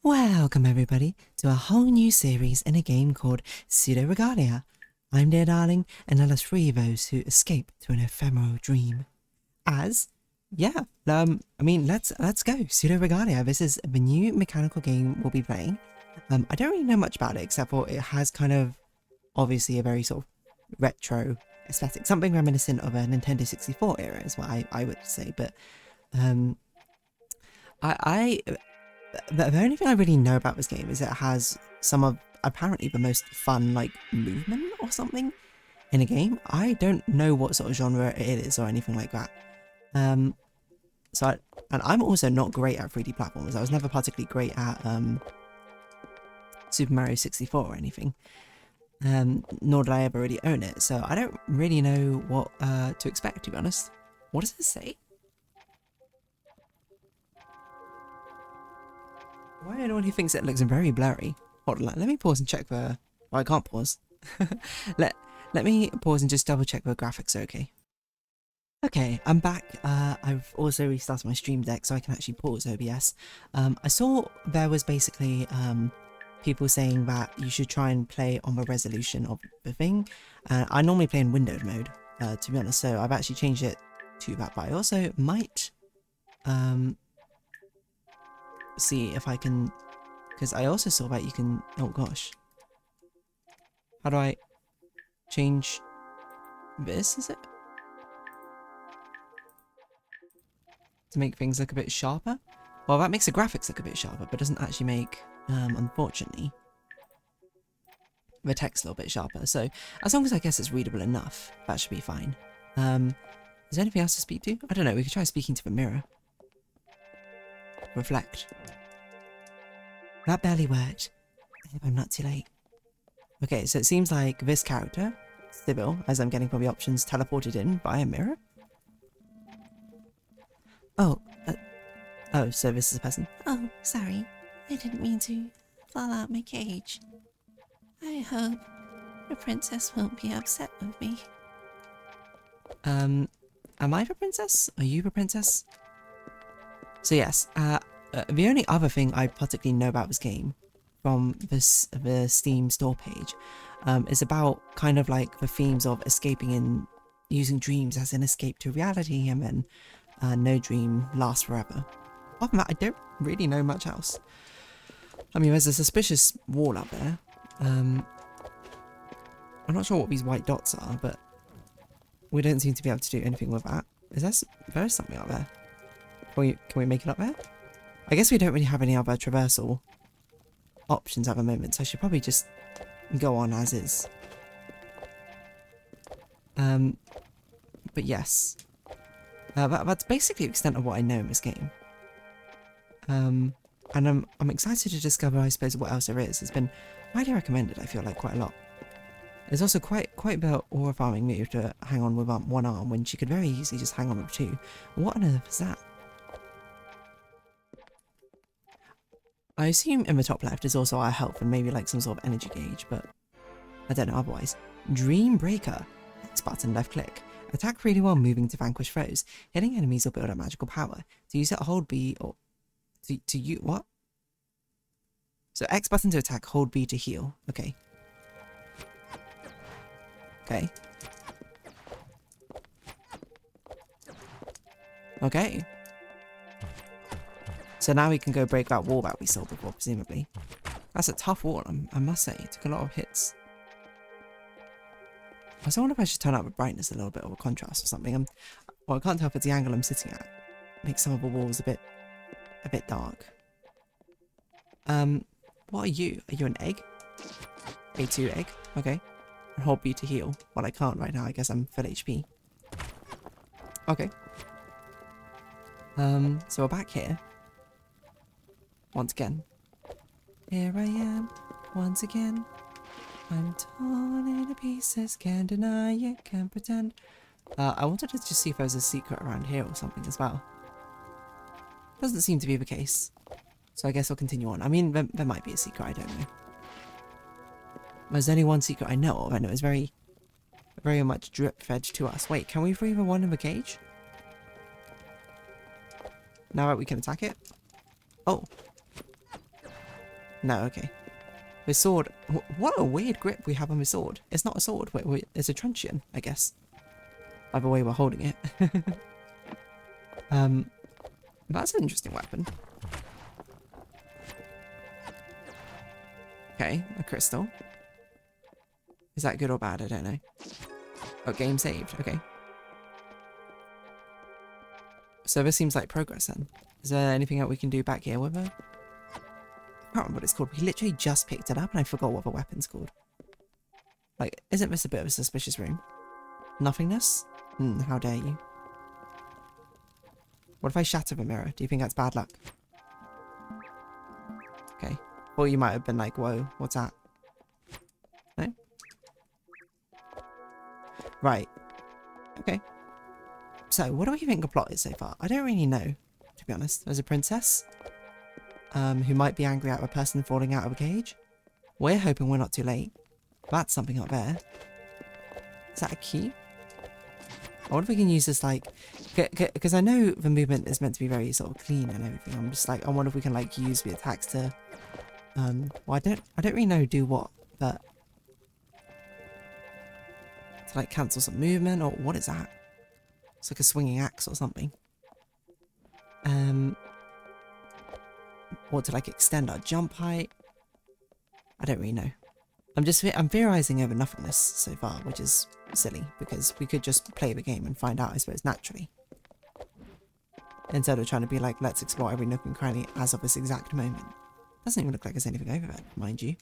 Welcome everybody to a whole new series in a game called Pseudoregalia. I'm Dear Darling, and let us free those who escape to an ephemeral dream. Let's go, Pseudoregalia. This is the new mechanical game we'll be playing. I don't really know much about it, except for it has kind of, obviously a very sort of retro aesthetic, something reminiscent of a Nintendo 64 era is what I would say, but the only thing I really know about this game is it has some of apparently the most fun like movement or something in a game. I don't know what sort of genre it is or anything like that. And I'm also not great at 3D platformers. I was never particularly great at Super Mario 64 or anything. Nor did I ever really own it, so I don't really know what to expect, to be honest. What does it say? Why anyone who thinks it looks very blurry? Hold on, let me pause and check the... Well, I can't pause. let me pause and just double check the graphics are okay. Okay, I'm back. I've also restarted my Stream Deck so I can actually pause OBS. I saw there was basically people saying that you should try and play on the resolution of the thing. I normally play in windowed mode, to be honest, so I've actually changed it to that, but I also might see if I can, because I also saw that you can, oh gosh, how do I change this, is it? To make things look a bit sharper? Well, that makes the graphics look a bit sharper, but doesn't actually make, unfortunately, the text a little bit sharper. So, as long as I guess it's readable enough, that should be fine. Is there anything else to speak to? I don't know, we could try speaking to the mirror. Reflect. That barely worked. I hope I'm not too late. Okay, so it seems like this character, Sybil, as I'm getting from the options, teleported in by a mirror? Oh, so this is a person. Oh, sorry. I didn't mean to fall out my cage. I hope the princess won't be upset with me. Am I the princess? Are you the princess? So yes, the only other thing I particularly know about this game from the Steam store page is about kind of like the themes of escaping and using dreams as an escape to reality, and then no dream lasts forever. Apart from that, I don't really know much else. I mean, there's a suspicious wall up there. I'm not sure what these white dots are, but we don't seem to be able to do anything with that. There is something up there. Can we make it up there? I guess we don't really have any other traversal options at the moment, so I should probably just go on as is. But yes. That's basically the extent of what I know in this game. And I'm excited to discover, I suppose, what else there is. It's been widely recommended, I feel like, quite a lot. There's also quite a bit of aura-farming move to hang on with one arm when she could very easily just hang on with two. What on earth is that? I assume in the top left is also our health and maybe like some sort of energy gauge, but I don't know otherwise. Dream Breaker. X button, left click. Attack really while moving to vanquish foes. Hitting enemies will build up magical power. To use it, hold B or... To use... What? So X button to attack, hold B to heal. Okay. Okay. Okay. So now we can go break that wall that we saw before, presumably. That's a tough wall, I must say. It took a lot of hits. I also wonder if I should turn up the brightness a little bit, or a contrast or something. Well, I can't tell if it's the angle I'm sitting at. Makes some of the walls a bit dark. What are you? Are you an egg? A2 egg? Okay. And hold B to heal. Well, I can't right now. I guess I'm full HP. Okay. So we're back here. Once again. Here I am, once again. I'm torn into pieces, can't deny it, can't pretend. I wanted to just see if there's a secret around here or something as well. Doesn't seem to be the case. So I guess I'll continue on. I mean, there might be a secret, I don't know. There's only one secret I know of, and it was very much drip-fed to us. Wait, can we free the one in the cage? Now that we can attack it? Oh. No, okay. With sword... What a weird grip we have on the sword. It's not a sword. It's a truncheon, I guess. By the way we're holding it. That's an interesting weapon. Okay, a crystal. Is that good or bad? I don't know. Oh, game saved. Okay. So this seems like progress then. Is there anything that we can do back here with her? I can't remember what it's called. We literally just picked it up and I forgot what the weapon's called. Like, isn't this a bit of a suspicious room? Nothingness? How dare you? What if I shatter the mirror? Do you think that's bad luck? Okay. Or you might have been like, whoa, what's that? No? Right. Okay. So, what do we think the plot is so far? I don't really know, to be honest. There's a princess who might be angry at a person falling out of a cage. We're hoping we're not too late. That's something up there. Is that a key? I wonder if we can use this, like... Because I know the movement is meant to be very sort of clean and everything. I'm just like, I wonder if we can, like, use the attacks to... well, I don't really know do what, but... To, like, cancel some movement, or what is that? It's like a swinging axe or something. Or to, like, extend our jump height. I don't really know. I'm theorizing over nothingness so far, which is silly, because we could just play the game and find out, I suppose, naturally. Instead of trying to be like, let's explore every nook and cranny as of this exact moment. Doesn't even look like there's anything over there, mind you.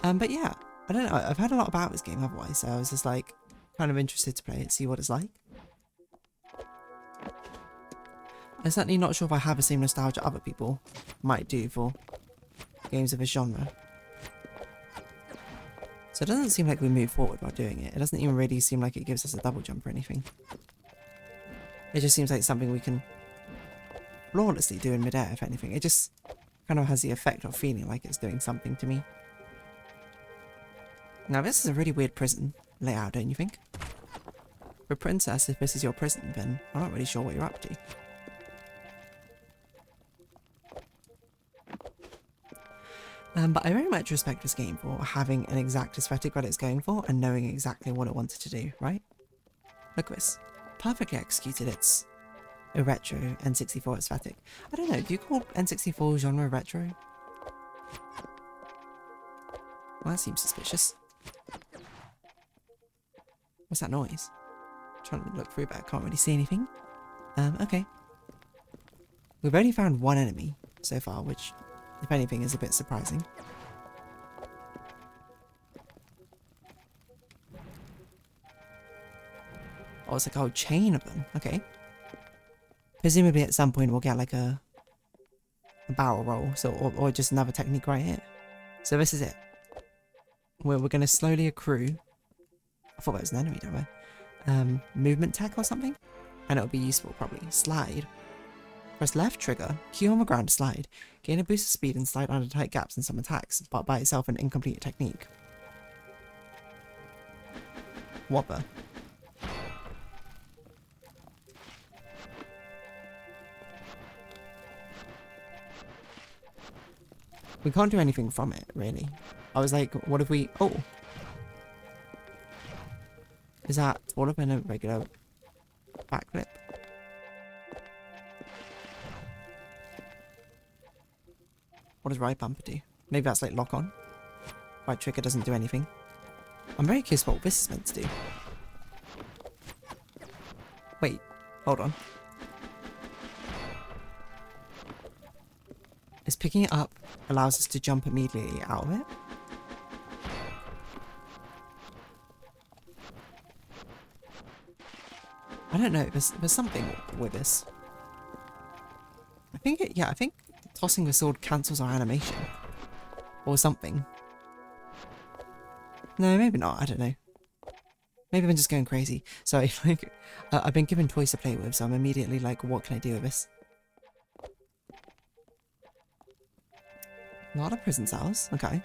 But yeah, I don't know, I've heard a lot about this game otherwise, so I was just like, kind of interested to play it, see what it's like. I'm certainly not sure if I have the same nostalgia other people might do for games of this genre. So it doesn't seem like we move forward while doing it. It doesn't even really seem like it gives us a double jump or anything. It just seems like something we can flawlessly do in midair, if anything. It just kind of has the effect of feeling like it's doing something to me. Now this is a really weird prison layout, don't you think? For a princess, if this is your prison, then I'm not really sure what you're up to. But I very much respect this game for having an exact aesthetic that it's going for and knowing exactly what it wanted to do, right? Look at this. Perfectly executed. It's a retro N64 aesthetic. I don't know, do you call N64 genre retro? Well, that seems suspicious. What's that noise? I'm trying to look through, but I can't really see anything. Okay. We've only found one enemy so far, which, if anything, is a bit surprising. Oh, it's like a whole chain of them. Okay. Presumably at some point we'll get like a barrel roll, so or just another technique right here. So this is it. We're going to slowly accrue. I thought that was an enemy, don't I? Movement tech or something? And it'll be useful, probably. Slide. Press left trigger, Q on the ground to slide. Gain a boost of speed and slide under tight gaps in some attacks, but by itself an incomplete technique. What the? We can't do anything from it, really. I was like, what if we... Oh! Is that all up in a regular backflip? What does right bumper do? Maybe that's like lock on. Right trigger doesn't do anything. I'm very curious what this is meant to do. Wait, hold on. Is picking it up allows us to jump immediately out of it? I don't know, there's something with this. I think I think tossing the sword cancels our animation. Or something. No, maybe not, I don't know. Maybe I'm just going crazy. Sorry, like, I've been given toys to play with, so I'm immediately like, what can I do with this? A lot of prison cells, okay.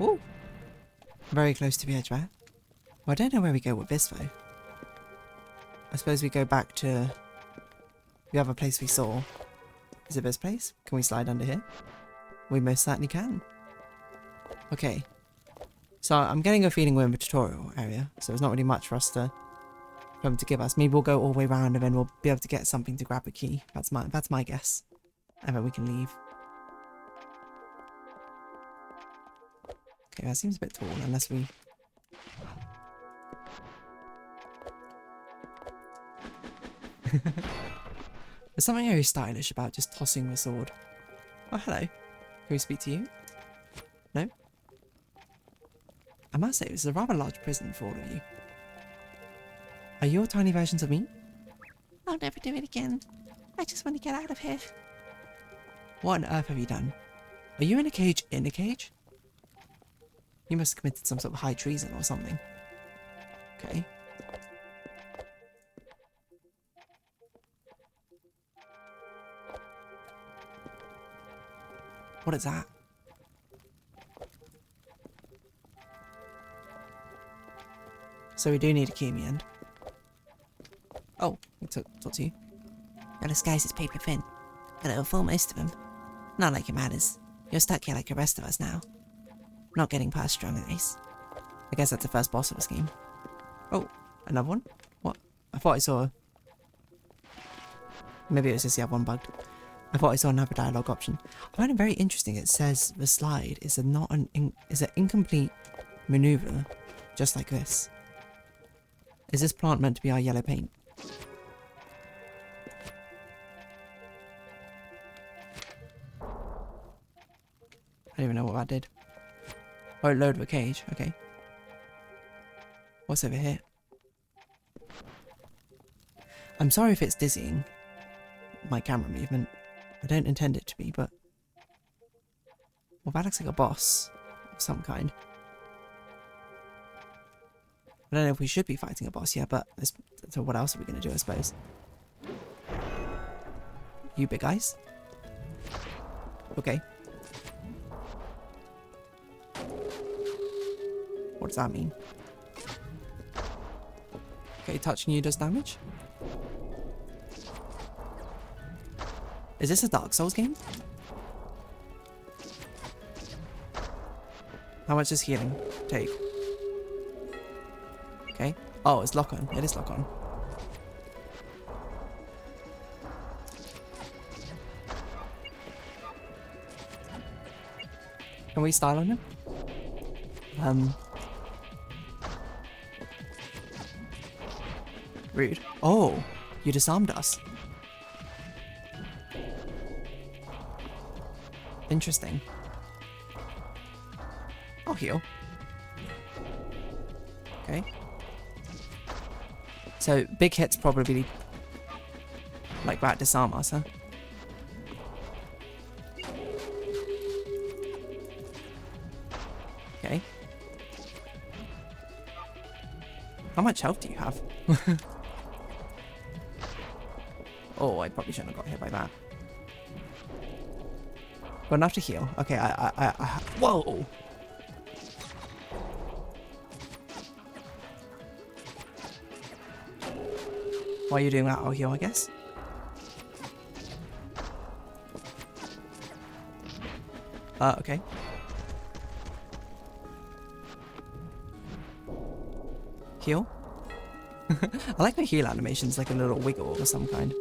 Ooh. Very close to the edge there. Well, I don't know where we go with this though. I suppose we go back to the other place we saw. Is it this place? Can we slide under here? We most certainly can. Okay. So I'm getting a feeling we're in the tutorial area, so there's not really much for us to give us. Maybe we'll go all the way around and then we'll be able to get something to grab a key. That's my guess. And then we can leave. Okay, that seems a bit tall unless we... There's something very stylish about just tossing the sword. Oh, hello. Can we speak to you? No? I must say, this is a rather large prison for all of you. Are you all tiny versions of me? I'll never do it again. I just want to get out of here. What on earth have you done? Are you in a cage in a cage? You must have committed some sort of high treason or something. Okay. What is that? So we do need a key in the end. Oh, we talk to you. Your disguise is paper thin, but it'll fool most of them. Not like it matters. You're stuck here like the rest of us now. Not getting past strong eyes. I guess that's the first boss of this game. Oh, another one? What? I thought I saw... Maybe it was just the other one bugged. I thought I saw another dialogue option. I find it very interesting. It says the slide is an incomplete maneuver, just like this. Is this plant meant to be our yellow paint? I don't even know what that did. Oh, load of a cage. Okay. What's over here? I'm sorry if it's dizzying, my camera movement. I don't intend it to be, but... Well, that looks like a boss of some kind. I don't know if we should be fighting a boss yet, but so what else are we going to do, I suppose? You big guys? Okay. What does that mean? Okay, touching you does damage? Is this a Dark Souls game? How much does healing take? Okay. Oh, it's lock on. It is lock on. Can we style on him? Rude. Oh, you disarmed us. Interesting. I'll heal. Okay. So, big hits probably like that disarm us, huh? Okay. How much health do you have? Oh, I probably shouldn't have got hit by that. Got enough to heal. Okay, whoa! While you're doing that, I'll heal, I guess. Okay. Heal? I like my heal animations, like a little wiggle of some kind.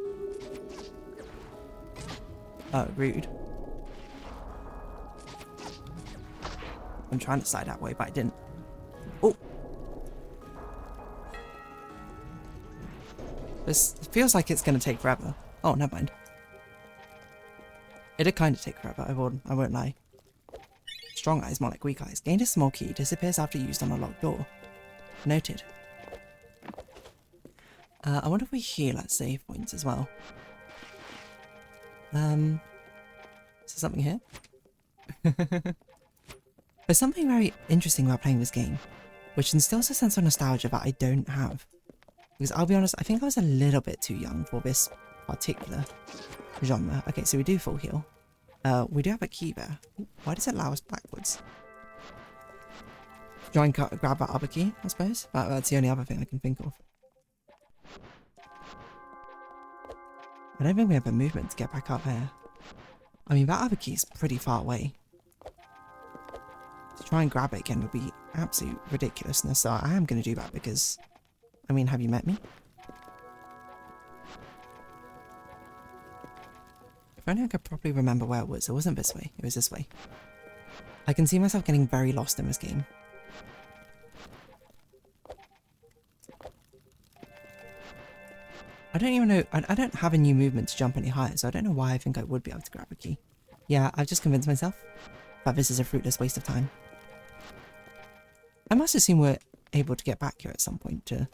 Rude. I'm trying to slide that way, but I didn't. Oh! This feels like it's going to take forever. Oh, never mind. It did kind of take forever, I won't lie. Strong eyes, more like weak eyes. Gained a small key, disappears after used on a locked door. Noted. I wonder if we heal at save points as well. Is there something here? There's something very interesting about playing this game, which instills a sense of nostalgia that I don't have. Because I'll be honest, I think I was a little bit too young for this particular genre. Okay, so we do full heal. We do have a key there. Why does it allow us backwards? Try and grab that other key, I suppose. That's the only other thing I can think of. I don't think we have the movement to get back up there. I mean, that other key is pretty far away. To try and grab it again would be absolute ridiculousness, so I am going to do that because, I mean, have you met me? If only I could properly remember where it was. It wasn't this way, it was this way. I can see myself getting very lost in this game. I don't even know, I don't have a new movement to jump any higher, so I don't know why I think I would be able to grab a key. Yeah, I've just convinced myself that this is a fruitless waste of time. I must assume we're able to get back here at some point to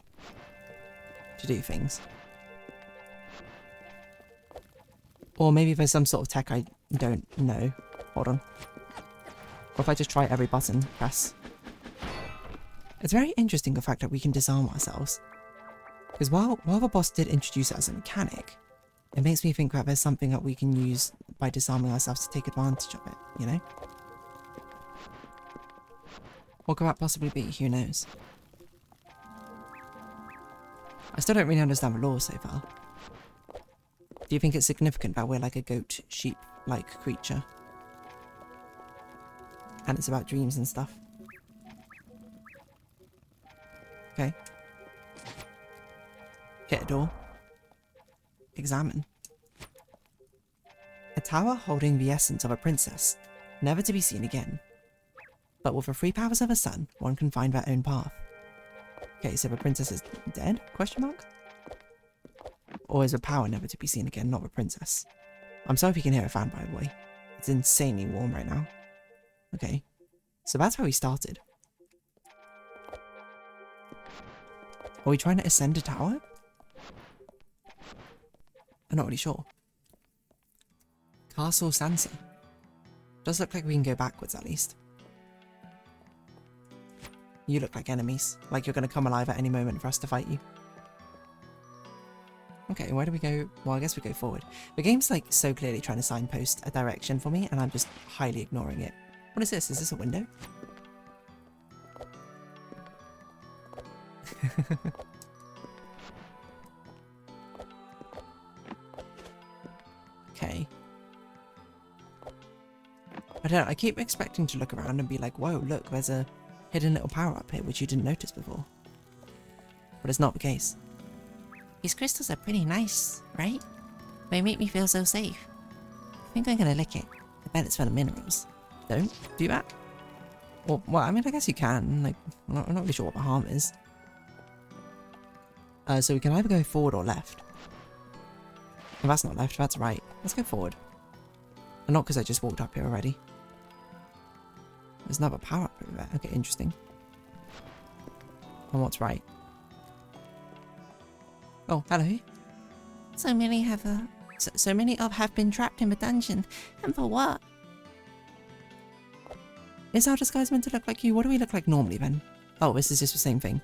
do things. Or maybe there's some sort of tech I don't know. Hold on. Or if I just try every button, press. It's very interesting the fact that we can disarm ourselves. Because while the boss did introduce it as a mechanic, it makes me think that there's something that we can use by disarming ourselves to take advantage of it, you know? What could that possibly be? Who knows? I still don't really understand the law so far. Do you think it's significant that we're like a goat, sheep-like creature? And it's about dreams and stuff. Okay. Hit a door. Examine. A tower holding the essence of a princess, never to be seen again. But with the free powers of a sun, one can find their own path. Okay, so the princess is dead? Question mark? Or is the power never to be seen again, not the princess? I'm sorry if you can hear a fan, by the way. It's insanely warm right now. Okay, so that's where we started. Are we trying to ascend a tower? I'm not really sure. Castle Sansa. Does look like we can go backwards at least. You look like enemies. Like you're going to come alive at any moment for us to fight you. Okay, where do we go? Well, I guess we go forward. The game's like so clearly trying to signpost a direction for me and I'm just highly ignoring it. What is this? Is this a window? Okay. I don't know, I keep expecting to look around and be like, whoa, look, there's a hidden little power up here which you didn't notice before. But it's not the case. These crystals are pretty nice, right? They make me feel so safe. I think I'm gonna lick it. I bet it's full of minerals. Don't do that. Well, I mean, I guess you can. Like, I'm not really sure what the harm is. So we can either go forward or left. Well, that's not left, that's right. Let's go forward. And not because I just walked up here already. There's another power up over there. Okay, interesting. And what's right? Oh, hello. So many have been trapped in the dungeon. And for what? Is our disguise meant to look like you? What do we look like normally then? Oh, this is just the same thing.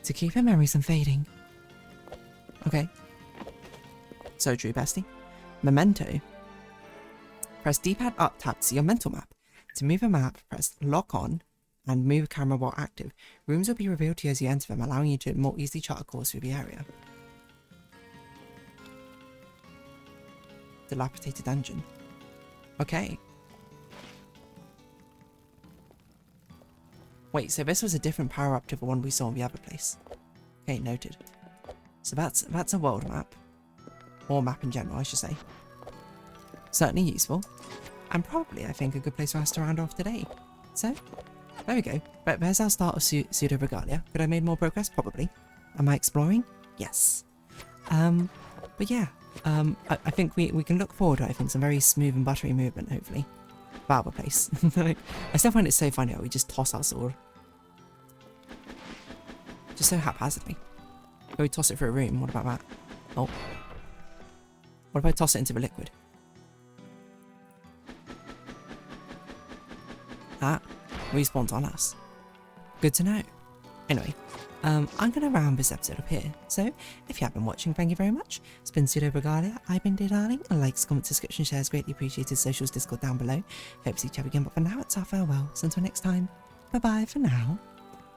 To keep her memories from fading. Okay. So true, bestie. Memento. Press D-pad up, tap to see your mental map. To move a map, press lock on and move camera while active. Rooms will be revealed to you as you enter them, allowing you to more easily chart a course through the area. Dilapidated dungeon. Okay. Wait, so this was a different power-up to the one we saw in the other place. Okay, noted. So that's a world map. Or map in general, I should say. Certainly useful. And probably, I think, a good place for us to round off today. So, there we go. But there's our start of Pseudoregalia. Could I have made more progress? Probably. Am I exploring? Yes. But yeah. I think we can look forward to, I think, some very smooth and buttery movement, hopefully. About the place. I still find it so funny how we just toss our sword. Just so haphazardly. Or we toss it through a room, what about that? Oh. What if I toss it into the liquid? That respawns on us. Good to know. Anyway, I'm going to round this episode up here. So, if you have been watching, thank you very much. It's been Pseudoregalia. I've been Dear Darling. Likes, comments, subscription, shares, greatly appreciated. Socials, Discord down below. Hope to see each other again, but for now, it's our farewell. So until next time, bye-bye for now.